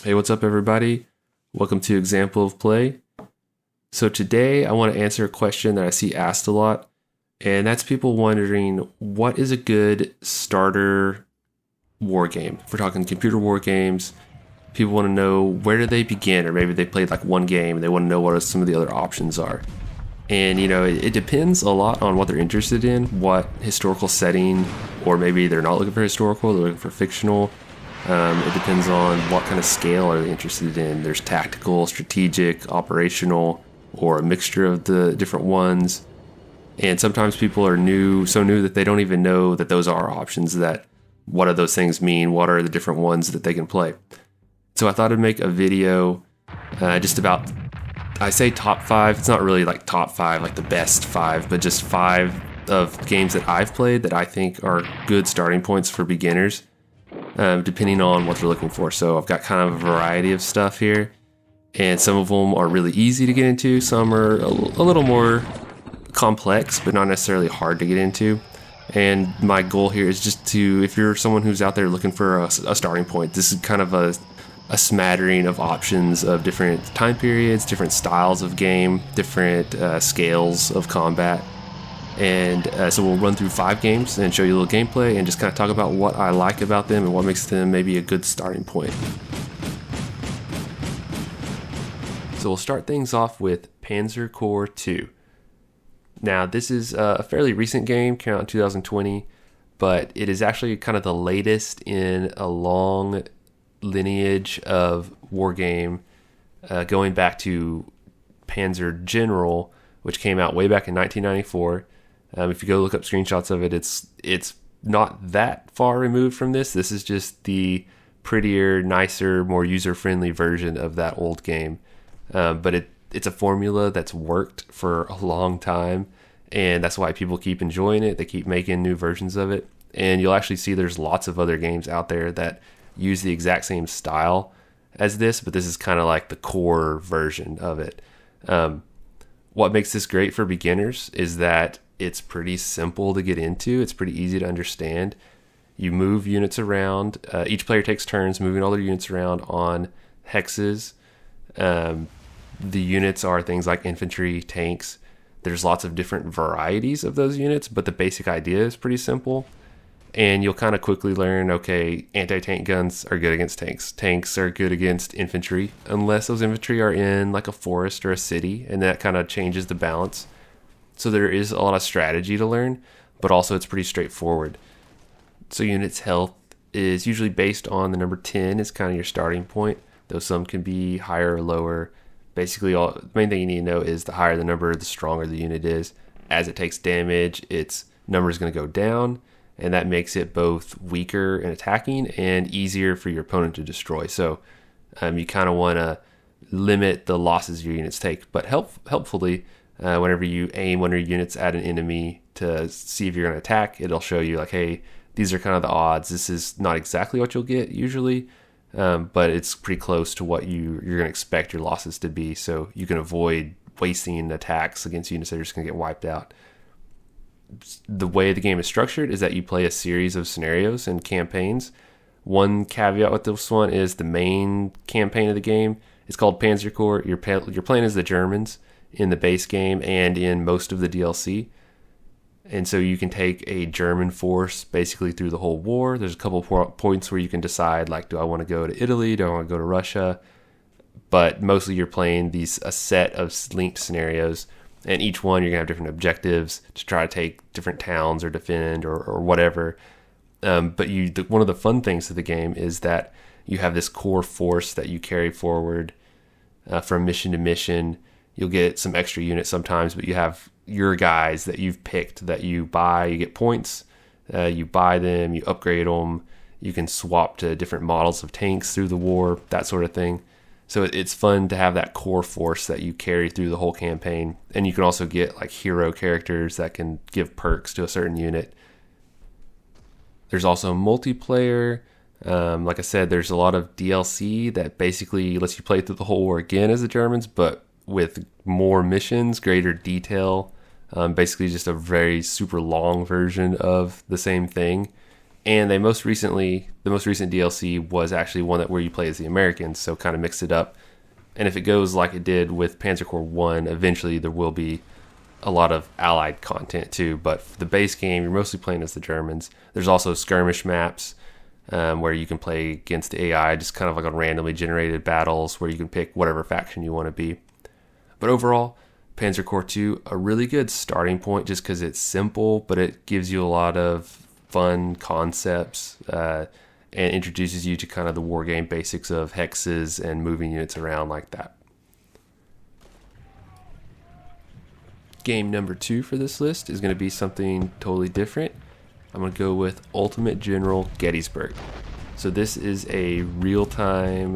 Hey, what's up, everybody? Welcome to Example of Play. So today I want to answer a question that I see asked a lot, and that's people wondering, what is a good starter war game? If we're talking computer war games, people want to know, where do they begin? Or maybe they played like one game and they want to know what some of the other options are. And, it depends a lot on what they're interested in, what historical setting, or maybe they're not looking for historical, they're looking for fictional. It depends on what kind of scale are they interested in. There's tactical, strategic, operational, or a mixture of the different ones. And sometimes people are so new that they don't even know that those are options, that what do those things mean? What are the different ones that they can play? So I thought I'd make a video just about, I say top 5. It's not really like top 5, like the best 5, but just 5 of games that I've played that I think are good starting points for beginners. Depending on what they're looking for. So I've got kind of a variety of stuff here, and some of them are really easy to get into. Some are a little more complex, but not necessarily hard to get into. And my goal here is just to, if you're someone who's out there looking for a starting point, this is kind of a smattering of options of different time periods, different styles of game, different scales of combat. And so we'll run through 5 games and show you a little gameplay and just kind of talk about what I like about them and what makes them maybe a good starting point. So we'll start things off with Panzer Corps 2. Now, this is a fairly recent game, came out in 2020, but it is actually kind of the latest in a long lineage of war game going back to Panzer General, which came out way back in 1994. If you go look up screenshots of it, it's not that far removed from this. This is just the prettier, nicer, more user-friendly version of that old game. But it's a formula that's worked for a long time, and that's why people keep enjoying it. They keep making new versions of it. And you'll actually see there's lots of other games out there that use the exact same style as this, but this is kind of like the core version of it. What makes this great for beginners is that it's pretty simple to get into. It's pretty easy to understand. You move units around. Each player takes turns moving all their units around on hexes. The units are things like infantry, tanks. There's lots of different varieties of those units, but the basic idea is pretty simple. And you'll kind of quickly learn, okay, anti-tank guns are good against tanks. Tanks are good against infantry, unless those infantry are in like a forest or a city, and that kind of changes the balance. So there is a lot of strategy to learn, but also it's pretty straightforward. So units' health is usually based on the number 10 is kind of your starting point, though some can be higher or lower. Basically, the main thing you need to know is the higher the number, the stronger the unit is. As it takes damage, its number is going to go down, and that makes it both weaker in attacking and easier for your opponent to destroy. So you kind of want to limit the losses your units take. But helpfully, whenever you aim one of your units at an enemy to see if you're going to attack, it'll show you like, hey, these are kind of the odds. This is not exactly what you'll get usually, but it's pretty close to what you're going to expect your losses to be. So you can avoid wasting attacks against units that are just going to get wiped out. The way the game is structured is that you play a series of scenarios and campaigns. One caveat with this one is the main campaign of the game. It's called Panzer Corps. You're playing as the Germans in the base game and in most of the DLC. And so you can take a German force basically through the whole war. There's a couple points where you can decide, like, do I want to go to Italy? Do I want to go to Russia? But mostly you're playing a set of linked scenarios. And each one, you're going to have different objectives to try to take different towns or defend or whatever. But one of the fun things of the game is that you have this core force that you carry forward from mission to mission. You'll get some extra units sometimes, but you have your guys that you've picked that you buy. You get points. You buy them. You upgrade them. You can swap to different models of tanks through the war, that sort of thing. So it's fun to have that core force that you carry through the whole campaign. And you can also get like hero characters that can give perks to a certain unit. There's also multiplayer. Like I said, there's a lot of DLC that basically lets you play through the whole war again as the Germans, but with more missions, greater detail. Basically just a very super long version of the same thing. And the most recent DLC was actually one where you play as the Americans, so kind of mixed it up. And if it goes like it did with Panzer Corps 1, eventually there will be a lot of allied content too. But for the base game, you're mostly playing as the Germans. There's also skirmish maps where you can play against the AI, just kind of like on randomly generated battles where you can pick whatever faction you want to be. But overall, Panzer Corps 2, a really good starting point just because it's simple, but it gives you a lot of fun concepts and introduces you to kind of the war game basics of hexes and moving units around like that. Game number 2 for this list is going to be something totally different. I'm going to go with Ultimate General Gettysburg. So this is a real-time,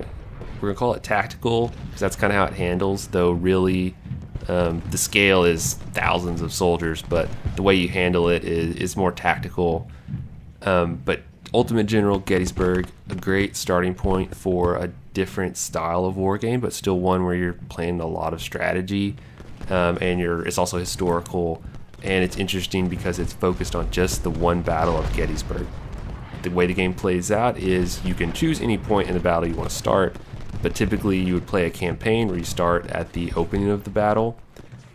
we're going to call it tactical, because that's kind of how it handles, though really the scale is thousands of soldiers, but the way you handle it is more tactical. But Ultimate General Gettysburg, a great starting point for a different style of war game, but still one where you're playing a lot of strategy, and it's also historical, and it's interesting because it's focused on just the one battle of Gettysburg. The way the game plays out is you can choose any point in the battle you want to start, but typically you would play a campaign where you start at the opening of the battle,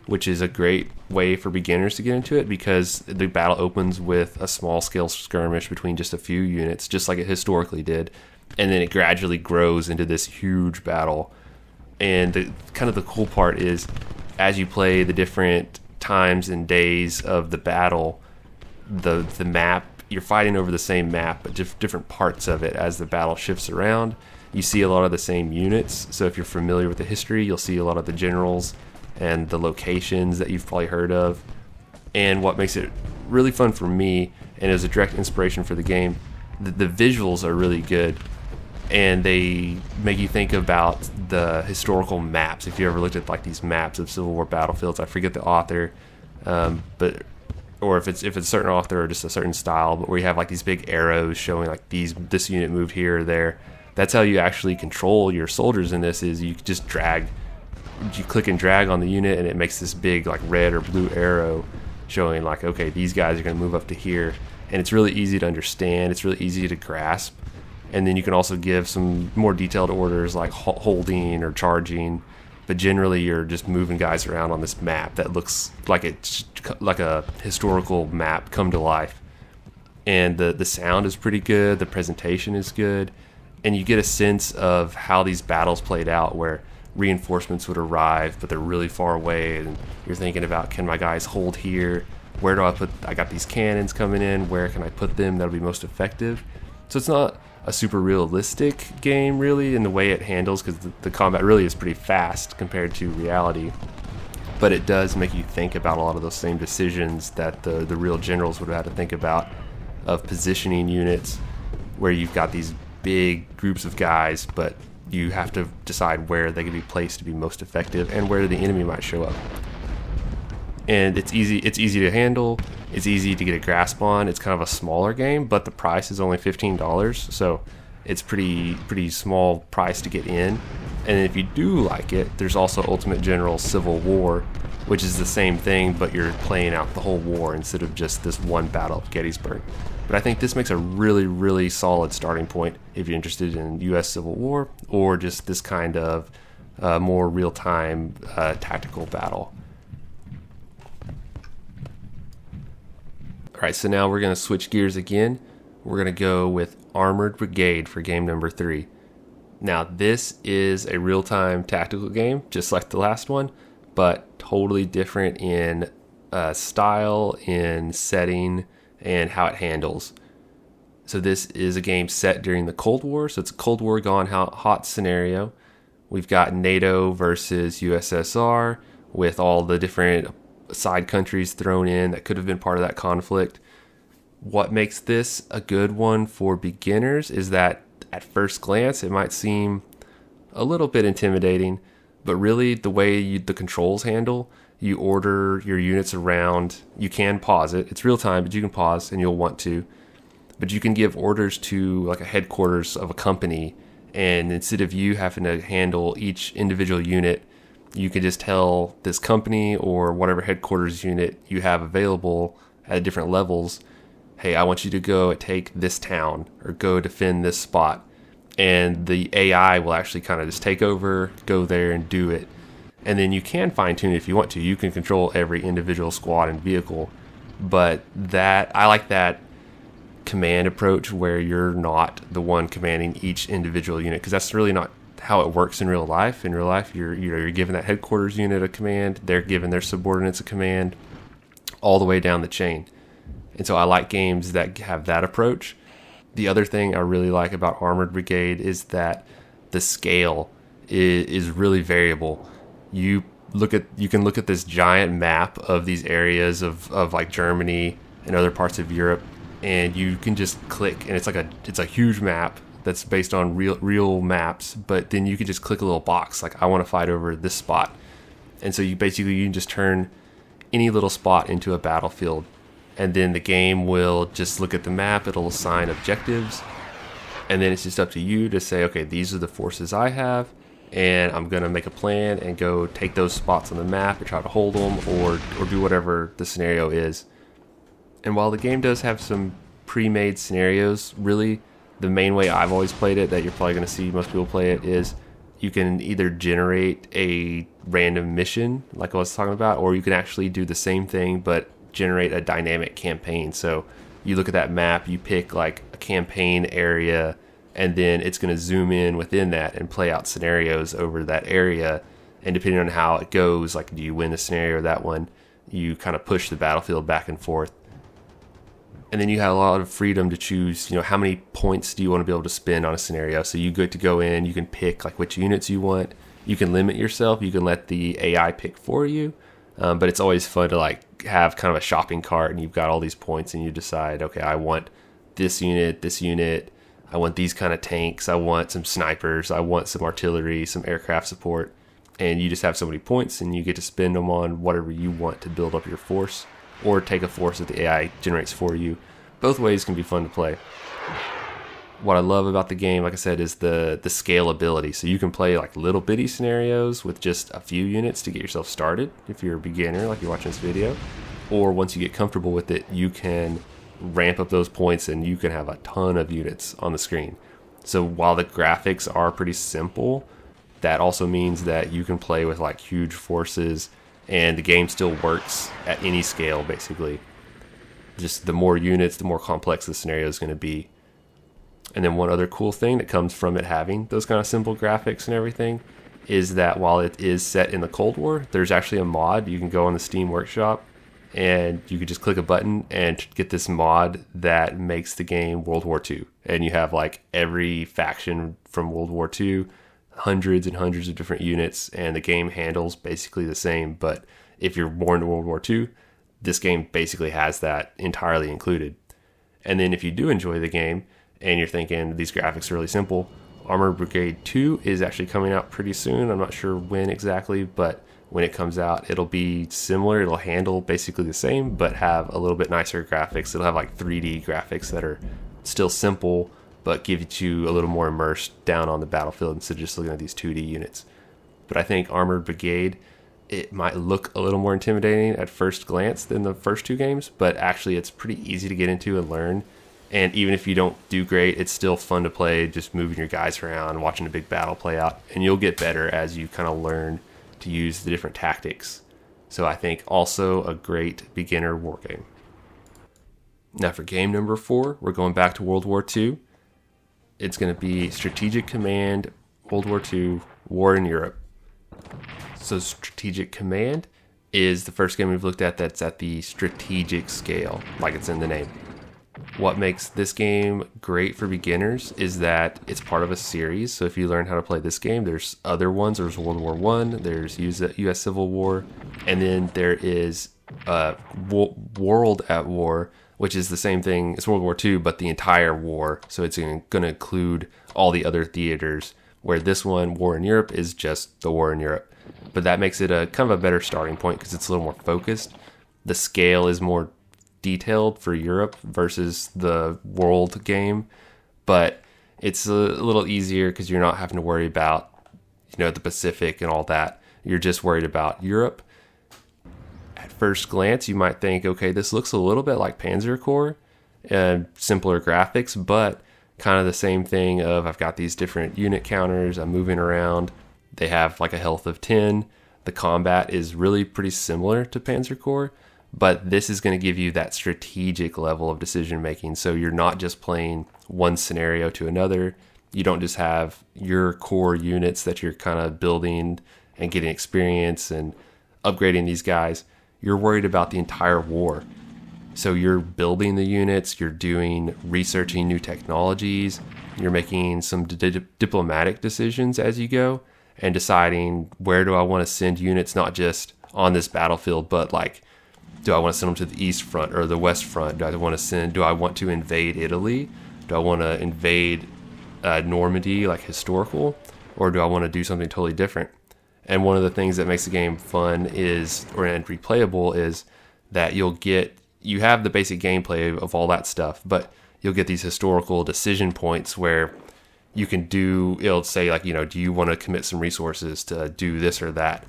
which is a great way for beginners to get into it because the battle opens with a small scale skirmish between just a few units, just like it historically did, and then it gradually grows into this huge battle. And the cool part is as you play the different times and days of the battle, the map, you're fighting over the same map, but different parts of it as the battle shifts around. You see a lot of the same units, so if you're familiar with the history, you'll see a lot of the generals and the locations that you've probably heard of. And what makes it really fun for me, and is a direct inspiration for the game, the visuals are really good, and they make you think about the historical maps. If you ever looked at like these maps of Civil War battlefields, I forget the author, or if it's a certain author or just a certain style, but where you have like these big arrows showing like this unit moved here or there. That's how you actually control your soldiers in this, is you just you click and drag on the unit and it makes this big like red or blue arrow showing like, okay, these guys are going to move up to here. And it's really easy to understand. It's really easy to grasp. And then you can also give some more detailed orders like holding or charging. But generally you're just moving guys around on this map that looks like it's like a historical map come to life. And the sound is pretty good. The presentation is good. And you get a sense of how these battles played out, where reinforcements would arrive, but they're really far away, and you're thinking about, can my guys hold here? Where do I got these cannons coming in, where can I put them that'll be most effective? So it's not a super realistic game really in the way it handles, because the combat really is pretty fast compared to reality, but it does make you think about a lot of those same decisions that the real generals would have had to think about, of positioning units where you've got these big groups of guys, but you have to decide where they can be placed to be most effective and where the enemy might show up. And it's easy to handle, it's easy to get a grasp on. It's kind of a smaller game, but the price is only $15, so it's pretty small price to get in. And if you do like it, there's also Ultimate General Civil War, which is the same thing, but you're playing out the whole war instead of just this one battle of Gettysburg. But I think this makes a really, really solid starting point if you're interested in U.S. Civil War or just this kind of more real-time tactical battle. All right, so now we're going to switch gears again. We're going to go with Armored Brigade for game number 3. Now, this is a real-time tactical game, just like the last one, but totally different in style, in setting, and how it handles. So this is a game set during the Cold War, so it's a Cold War gone hot scenario. We've got NATO versus USSR with all the different side countries thrown in that could have been part of that conflict. What makes this a good one for beginners is that at first glance it might seem a little bit intimidating, but really the way the controls handle, you order your units around. You can pause it. It's real time, but you can pause and you'll want to. But you can give orders to like a headquarters of a company, and instead of you having to handle each individual unit, you can just tell this company or whatever headquarters unit you have available at different levels, hey, I want you to go take this town or go defend this spot. And the AI will actually kind of just take over, go there and do it. And then you can fine tune it if you want to. You can control every individual squad and vehicle. But I like that command approach where you're not the one commanding each individual unit, because that's really not how it works in real life. In real life, you're giving that headquarters unit a command, they're giving their subordinates a command, all the way down the chain. And so I like games that have that approach. The other thing I really like about Armored Brigade is that the scale is really variable. You can look at this giant map of these areas of like Germany and other parts of Europe, and you can just click, and it's a huge map that's based on real maps, but then you can just click a little box like, I want to fight over this spot. And so you can just turn any little spot into a battlefield, and then the game will just look at the map, it'll assign objectives, and then it's just up to you to say, okay, these are the forces I have, and I'm gonna make a plan and go take those spots on the map and try to hold them, or do whatever the scenario is. And while the game does have some pre-made scenarios, really the main way I've always played it, that you're probably going to see most people play it, is you can either generate a random mission like I was talking about, or you can actually do the same thing but generate a dynamic campaign. So you look at that map, you pick like a campaign area, and then it's going to zoom in within that and play out scenarios over that area. And depending on how it goes, like do you win the scenario or that one, you kind of push the battlefield back and forth. And then you have a lot of freedom to choose, how many points do you want to be able to spend on a scenario. So you get to go in, you can pick like which units you want. You can limit yourself. You can let the AI pick for you. But it's always fun to like have kind of a shopping cart, and you've got all these points, and you decide, okay, I want this unit. I want these kind of tanks. I want some snipers. I want some artillery, some aircraft support. And you just have so many points, and you get to spend them on whatever you want to build up your force, or take a force that the AI generates for you. Both ways can be fun to play. What I love about the game, like I said, is the scalability. So you can play like little bitty scenarios with just a few units to get yourself started if you're a beginner, like you're watching this video. Or once you get comfortable with it, you can ramp up those points and you can have a ton of units on the screen. So while the graphics are pretty simple, that also means that you can play with like huge forces, and the game still works at any scale, basically. Just the more units, the more complex the scenario is going to be. And then one other cool thing that comes from it having those kind of simple graphics and everything is that while it is set in the Cold War, there's actually a mod. You can go on the Steam Workshop, and you can just click a button and get this mod that makes the game World War II. And you have like every faction from World War II, hundreds and hundreds of different units, and the game handles basically the same. But if you're born in World War II, this game basically has that entirely included. And then if you do enjoy the game and you're thinking these graphics are really simple, Armored Brigade 2 is actually coming out pretty soon. I'm not sure when exactly, but when it comes out, it'll be similar. It'll handle basically the same, but have a little bit nicer graphics. It'll have like 3D graphics that are still simple, but give you a little more immersed down on the battlefield instead of just looking at these 2D units. But I think Armored Brigade, it might look a little more intimidating at first glance than the first two games, but actually it's pretty easy to get into and learn. And even if you don't do great, it's still fun to play, just moving your guys around, watching a big battle play out, and you'll get better as you kind of learn to use the different tactics. So I think also a great beginner war game. Now for game number 4, we're going back to World War II. It's going to be Strategic Command, World War II, War in Europe. So Strategic Command is the first game we've looked at that's at the strategic scale, like it's in the name. What makes this game great for beginners is that it's part of a series. So if you learn how to play this game, there's other ones. There's World War I, there's U.S. Civil War, and then there is World at War, which is the same thing as World War II, but the entire war. So it's going to include all the other theaters, where this one, War in Europe, is just the war in Europe. But that makes it a kind of a better starting point because it's a little more focused. The scale is more detailed for Europe versus the world game, but it's a little easier because you're not having to worry about, the Pacific and all that. You're just worried about Europe. At first glance, you might think, okay, this looks a little bit like Panzer Corps, simpler graphics, but kind of the same thing of I've got these different unit counters, I'm moving around. They have like a health of 10. The combat is really pretty similar to Panzer Corps, but this is going to give you that strategic level of decision making. So you're not just playing one scenario to another. You don't just have your core units that you're kind of building and getting experience and upgrading these guys. You're worried about the entire war. So you're building the units, you're doing researching new technologies, you're making some diplomatic decisions as you go, and deciding where do I want to send units, not just on this battlefield, but like, do I want to send them to the east front or the west front? Do I want to invade Italy? Do I want to invade Normandy, like historical? Or do I want to do something totally different? And one of the things that makes the game fun and replayable is that you have the basic gameplay of all that stuff, but you'll get these historical decision points where you can it'll say like, do you want to commit some resources to do this or that?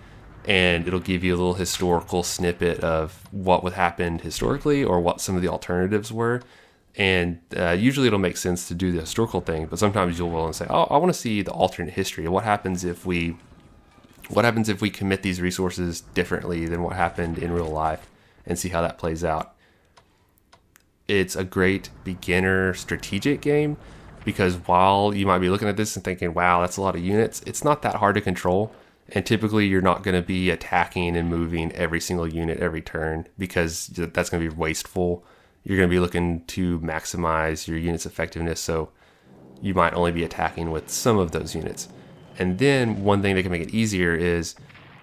And it'll give you a little historical snippet of what would happen historically or what some of the alternatives were. And usually it'll make sense to do the historical thing, but sometimes you'll will and say, oh, I want to see the alternate history. What happens if we commit these resources differently than what happened in real life, and see how that plays out. It's a great beginner strategic game because while you might be looking at this and thinking, wow, that's a lot of units, it's not that hard to control. And typically you're not going to be attacking and moving every single unit every turn because that's going to be wasteful. You're going to be looking to maximize your unit's effectiveness, so you might only be attacking with some of those units. And then one thing that can make it easier is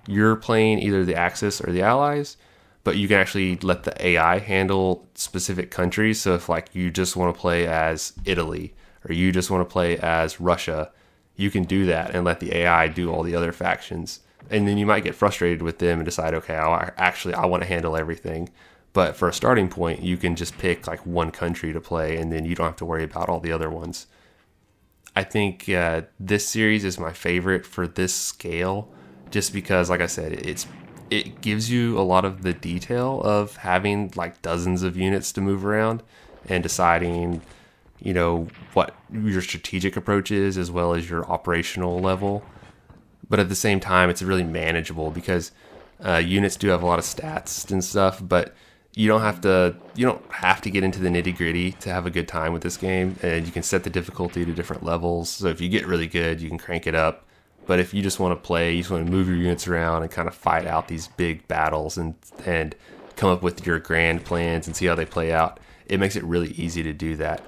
you're playing either the Axis or the Allies, but you can actually let the AI handle specific countries. So if like you just want to play as Italy or you just want to play as Russia, you can do that and let the AI do all the other factions. And then you might get frustrated with them and decide, okay, I want to handle everything. But for a starting point, you can just pick like one country to play, and then you don't have to worry about all the other ones. I think this series is my favorite for this scale, just because, like I said, it gives you a lot of the detail of having like dozens of units to move around and deciding, what your strategic approach is as well as your operational level. But at the same time, it's really manageable because units do have a lot of stats and stuff, but you don't have to get into the nitty-gritty to have a good time with this game, and you can set the difficulty to different levels. So if you get really good, you can crank it up. But if you just want to play, you just want to move your units around and kind of fight out these big battles and come up with your grand plans and see how they play out, it makes it really easy to do that.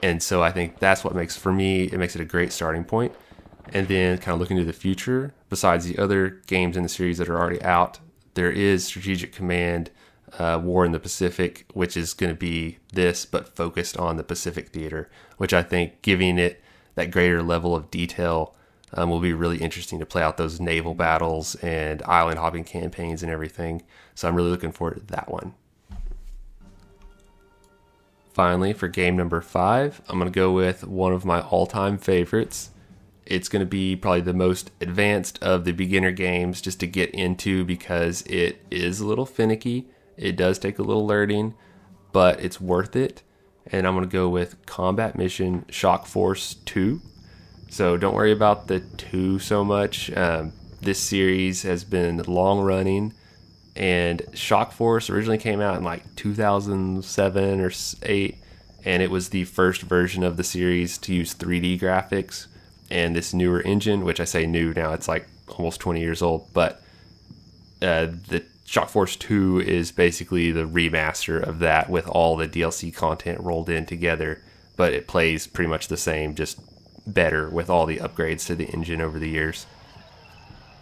And so I think that's what makes it a great starting point. And then kind of looking to the future, besides the other games in the series that are already out, there is Strategic Command, War in the Pacific, which is going to be this, but focused on the Pacific theater, which I think giving it that greater level of detail will be really interesting to play out those naval battles and island hopping campaigns and everything. So I'm really looking forward to that one. Finally, for game number 5, I'm going to go with one of my all-time favorites. It's going to be probably the most advanced of the beginner games just to get into because it is a little finicky. It does take a little learning, but it's worth it. And I'm going to go with Combat Mission Shock Force 2. So don't worry about the 2 so much. This series has been long running, and Shock Force originally came out in like 2007 or 8, and it was the first version of the series to use 3D graphics and this newer engine, which I say new now, it's like almost 20 years old, but the Shock Force 2 is basically the remaster of that with all the DLC content rolled in together, but it plays pretty much the same, just better with all the upgrades to the engine over the years.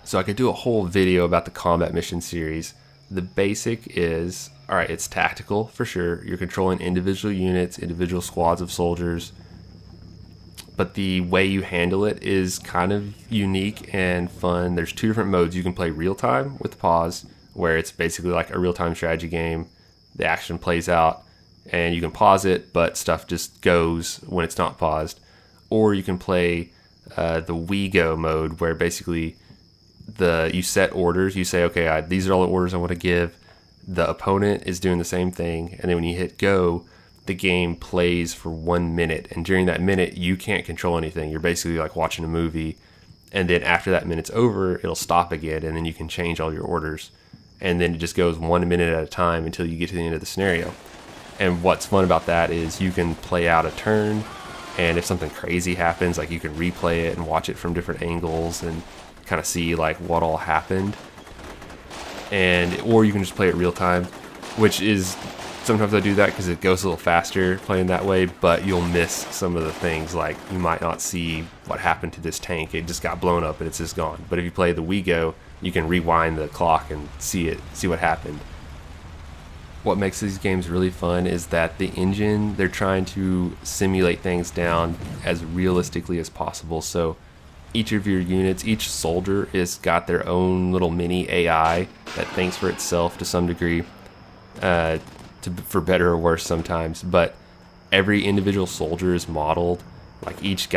So I could do a whole video about the Combat Mission series. The basic is, alright, it's tactical for sure. You're controlling individual units, individual squads of soldiers, but the way you handle it is kind of unique and fun. There's 2 different modes. You can play real time with pause, where it's basically like a real-time strategy game. The action plays out and you can pause it, but stuff just goes when it's not paused. Or you can play the We Go mode, where basically you set orders. You say, okay, these are all the orders I want to give. The opponent is doing the same thing, and then when you hit go, the game plays for 1 minute, and during that minute you can't control anything. You're basically like watching a movie, and then after that minute's over, it'll stop again, and then you can change all your orders. And then it just goes 1 minute at a time until you get to the end of the scenario. And what's fun about that is you can play out a turn, and if something crazy happens, like you can replay it and watch it from different angles and kind of see like what all happened. Or you can just play it real time, which is, sometimes I do that because it goes a little faster playing that way, but you'll miss some of the things. Like you might not see what happened to this tank. It just got blown up and it's just gone. But if you play the WeGo, you can rewind the clock and see what happened. What makes these games really fun is that the engine, they're trying to simulate things down as realistically as possible. So each of your units, each soldier is got their own little mini AI that thinks for itself to some degree, for better or worse sometimes. But every individual soldier is modeled. Like each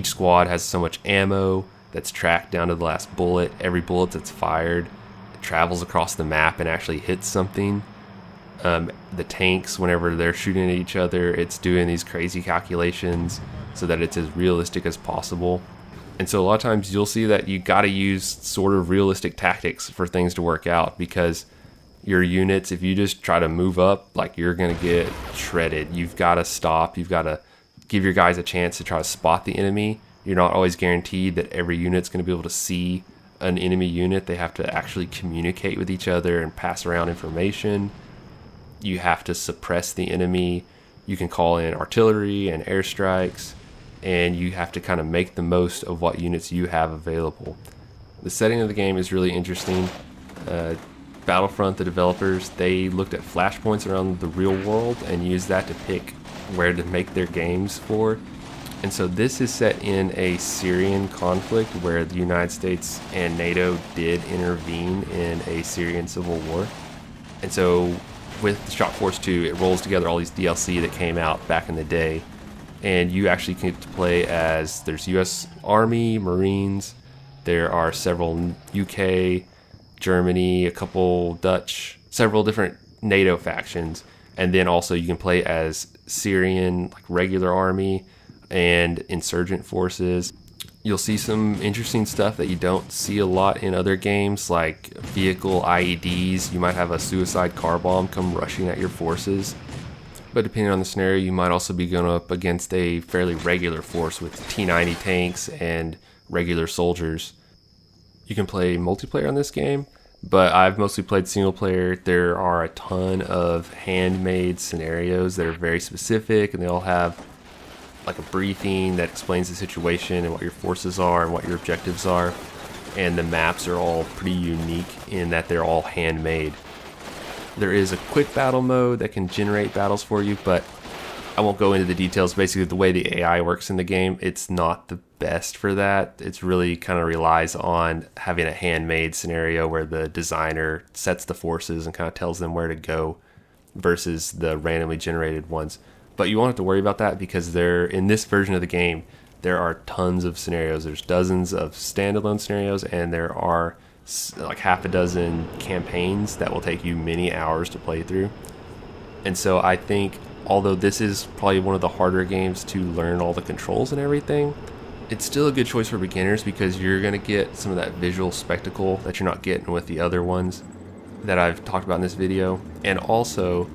squad has so much ammo that's tracked down to the last bullet. Every bullet that's fired, it travels across the map and actually hits something. The tanks, whenever they're shooting at each other, it's doing these crazy calculations so that it's as realistic as possible. And so a lot of times you'll see that you got to use sort of realistic tactics for things to work out, because your units, if you just try to move up, like you're going to get shredded. You've got to stop. You've got to give your guys a chance to try to spot the enemy. You're not always guaranteed that every unit's going to be able to see an enemy unit. They have to actually communicate with each other and pass around information. You have to suppress the enemy. You can call in artillery and airstrikes, and you have to kind of make the most of what units you have available. The setting of the game is really interesting. Battlefront, the developers, they looked at flashpoints around the real world and used that to pick where to make their games for. And so this is set in a Syrian conflict where the United States and NATO did intervene in a Syrian civil war. And so with Shock Force 2, it rolls together all these DLC that came out back in the day. And you actually get to play as, there's US Army, Marines, there are several UK, Germany, a couple Dutch, several different NATO factions. And then also you can play as Syrian, like regular army, and insurgent forces. You'll see some interesting stuff that you don't see a lot in other games, like vehicle IEDs. You might have a suicide car bomb come rushing at your forces. But depending on the scenario, you might also be going up against a fairly regular force with T-90 tanks and regular soldiers. You can play multiplayer on this game, but I've mostly played single player. There are a ton of handmade scenarios that are very specific, and they all have like a briefing that explains the situation and what your forces are and what your objectives are. And the maps are all pretty unique in that they're all handmade. There is a quick battle mode that can generate battles for you, but I won't go into the details. Basically, the way the AI works in the game, it's not the best for that. It's really kind of relies on having a handmade scenario where the designer sets the forces and kind of tells them where to go versus the randomly generated ones. But you won't have to worry about that because in this version of the game, there are tons of scenarios. There's dozens of standalone scenarios, and there are like half a dozen campaigns that will take you many hours to play through. And so I think, although this is probably one of the harder games to learn all the controls and everything, it's still a good choice for beginners because you're going to get some of that visual spectacle that you're not getting with the other ones that I've talked about in this video. And also,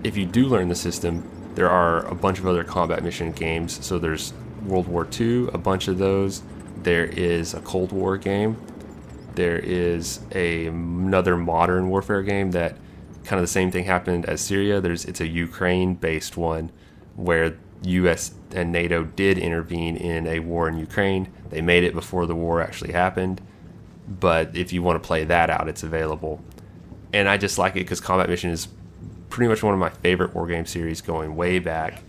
if you do learn the system, there are a bunch of other combat mission games. So there's World War II, a bunch of those. There is a Cold War game. There is another modern warfare game that kind of the same thing happened as Syria. It's a Ukraine-based one where US and NATO did intervene in a war in Ukraine. They made it before the war actually happened. But if you want to play that out, it's available. And I just like it because Combat Mission is pretty much one of my favorite war game series going way back.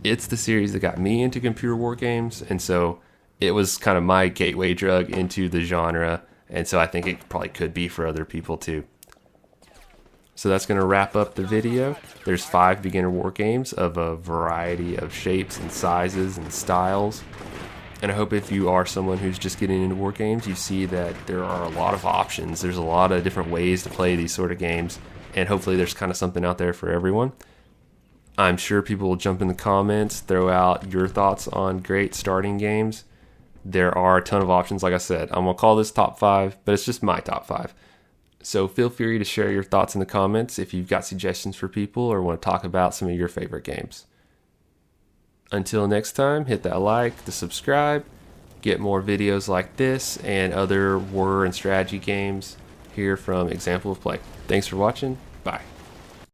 It's the series that got me into computer war games, and so it was kind of my gateway drug into the genre, and so I think it probably could be for other people too. So that's going to wrap up the video. There's 5 beginner war games of a variety of shapes and sizes and styles. And I hope if you are someone who's just getting into war games, you see that there are a lot of options. There's a lot of different ways to play these sort of games, and hopefully there's kind of something out there for everyone. I'm sure people will jump in the comments, throw out your thoughts on great starting games. There are a ton of options. Like I said, I'm going to call this top 5, but it's just my top 5. So feel free to share your thoughts in the comments if you've got suggestions for people or want to talk about some of your favorite games. Until next time, hit that like, to subscribe, get more videos like this and other war and strategy games here from Example of Play. Thanks for watching. Bye.